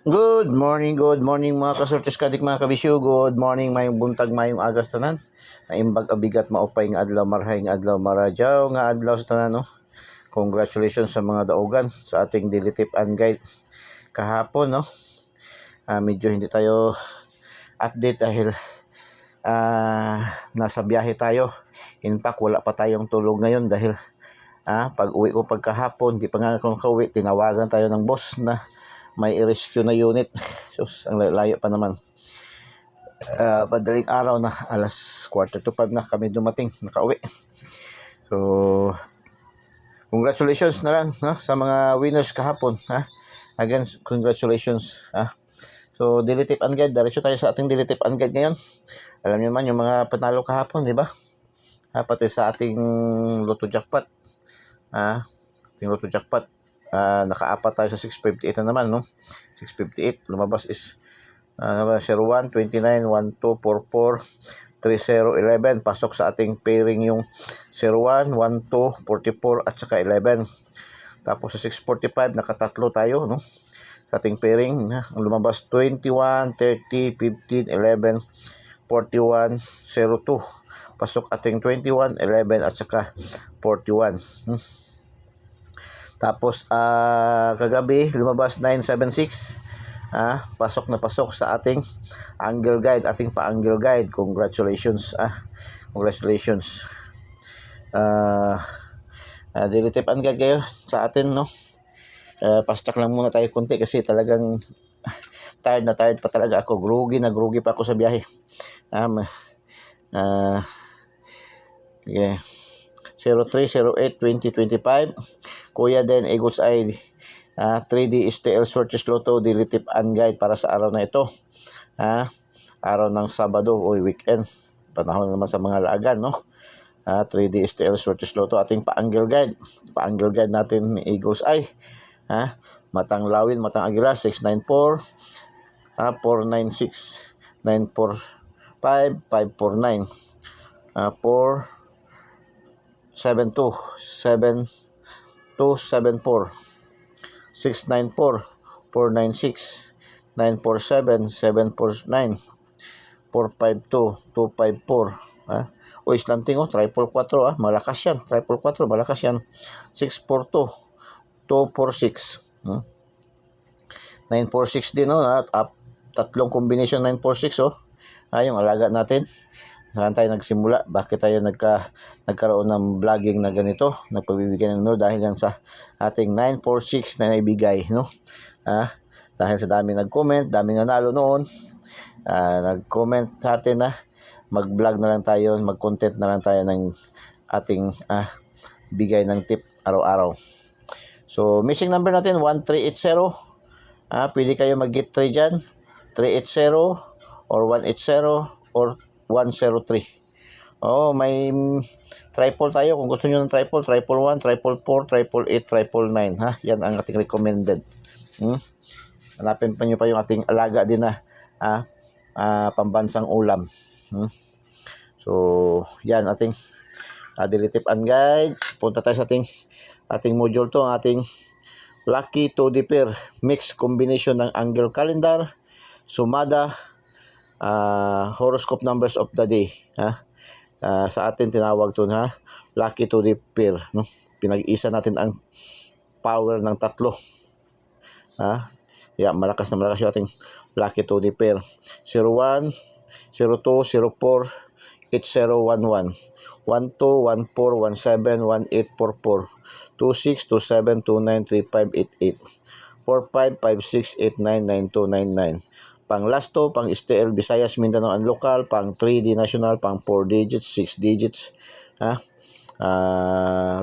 Good morning mga kasortes kadik mga kabisyo. Good morning, mayong buntag, mayong agas tanan. Naimbag abigat maupay nga adlaw marhay nga adlaw maradyaw nga adlaw sa tanan no. Congratulations sa mga daugan sa ating daily tip and guide kahapon no. Medyo hindi tayo update dahil nasa biyahe tayo. In fact, wala pa tayong tulog ngayon dahil pag uwi ko pagkahapon, di pa nga ako nakauwi, tinawagan tayo ng boss na may rescue na unit. So, ang layo pa naman. Madaling araw na, alas 4:45 na kami dumating, nakauwi. So, congratulations na lang sa mga winners kahapon. Again, congratulations. So, daily tip and guide. Diretso tayo sa ating daily tip and guide ngayon. Alam niyo man yung mga panalo kahapon, di ba? Pati sa ating Lotto Jackpot. Ating Lotto Jackpot. Nakaapat tayo sa 658 na naman, no? 658. Lumabas is 01, 29, 12, 44, 30, 11. Pasok sa ating pairing yung 01, 12, 44 at saka 11. Tapos sa 645, nakatatlo tayo, no? Sa ating pairing, ang lumabas 21, 30, 15, 11, 41, 02. Pasok ating 21, 11 at saka 41. Tapos kagabi lumabas 976. Pasok na pasok sa ating angle guide, ating pa-angle guide. Congratulations. Congratulations. Daily tip and guide kayo sa atin, no? Pastak lang muna tayo konti kasi talagang tired pa talaga ako. Grugi pa ako sa biyahe. Yeah. 0308-2025. Kuya Den Eagles Eye 3D STL Sortes Lotto daily tip and guide para sa araw na ito. Araw ng Sabado o weekend. Panahon naman sa mga laagan, no? 3D STL Sortes Lotto ating pa-angle guide. Pa-angle guide natin ni Eagles Eye. Matang Lawin, Matang Aguila 694, 496, 945, 549, 472, 7274, 694, 496, 947, 749, 452, 254. Islanting triple 4 malakas yan. Triple 4 malakas yan. 642, 246, 946 din at tatlong combination 946 yung alaga natin. Saan tayo nagsimula? Bakit tayo nagkaroon ng vlogging na ganito? Nagpagbibigay ng numero dahil yan sa ating 946 na naibigay, no? Dahil sa dami nag-comment, dami nanalo noon. Nag-comment sa atin na mag-vlog na lang tayo, mag-content na lang tayo ng ating bigay ng tip araw-araw. So, missing number natin 1380. Pwede kayo mag-get 3 dyan. 380 or 180 or 103. May triple tayo. Kung gusto nyo ng triple 1, triple 4, triple 8, triple 9. Yan ang ating recommended. Hanapin pa nyo pa yung ating alaga din na pambansang ulam. So, yan ating daily tip and guide. Punta tayo sa ating module to, ang ating Lucky 2D pair mix combination ng angle calendar, sumada, horoscope numbers of the day. Sa atin tinawag to Lucky 2D pair, no? Pinag-isa natin ang power ng tatlo. Malakas na malakas yung ating Lucky 2D pair. 01, 02, 04, 8011, 12, 14, 17, 18, 44, 26, 27, 29, 35, 88, 45, 56, 89, 92, 99. Pang Lasto, pang STL, Visayas, Mindanao and Local, pang 3D National, pang 4 digits, 6 digits.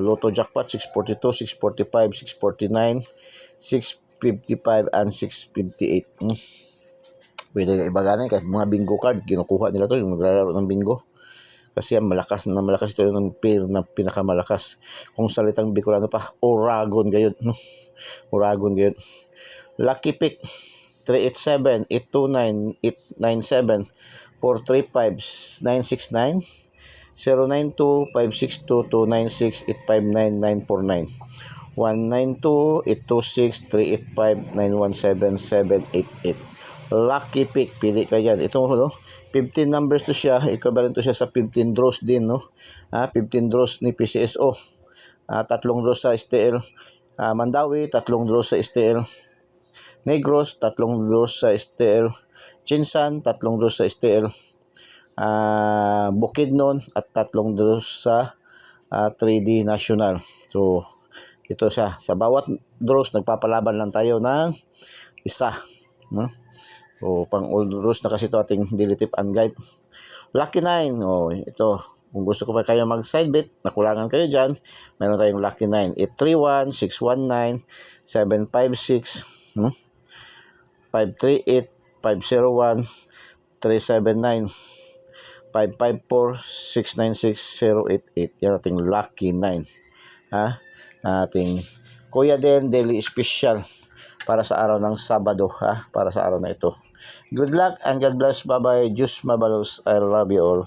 Lotto Jackpot, 642, 645, 649, 655, and 658. Pwede na iba ganun, kahit mga bingo card, kinukuha nila to, yung naglalaro ng bingo. Kasi malakas ito yung pair na pinakamalakas. Kung salitang Bicolano pa, Oragon gayon, no? Oragon gayon. Lucky pick 387, 829, 897, 435, 969, 092, 562, 296, 859, 949. 192-826-385-917-788. Lucky pick, pili ka dyan. Ito, no? 15 numbers to siya, equivalent to siya sa 15 draws din, no? 15 draws ni PCSO. 3 draws sa STL Mandawi, 3 draws sa STL Negros, 3 draws sa STL Chinsan, 3 draws sa STL Bukidnon, at 3 draws sa 3D National. So, ito siya. Sa bawat draws, nagpapalaban lang tayo ng isa. No? So, pang all draws na kasi ito ating daily tip and guide. Lucky 9. Oh, ito. Kung gusto ko pa kayo mag-side bet, nakulangan kayo dyan, meron tayong Lucky 9. 831, 619, 756, 538, 501, 379, 554, 696, 088. Yan ating Lucky 9. Ating Kuya Den Daily Special para sa araw ng Sabado, para sa araw na ito. Good luck and God bless. Bye-bye. Diyos mabalos. I love you all.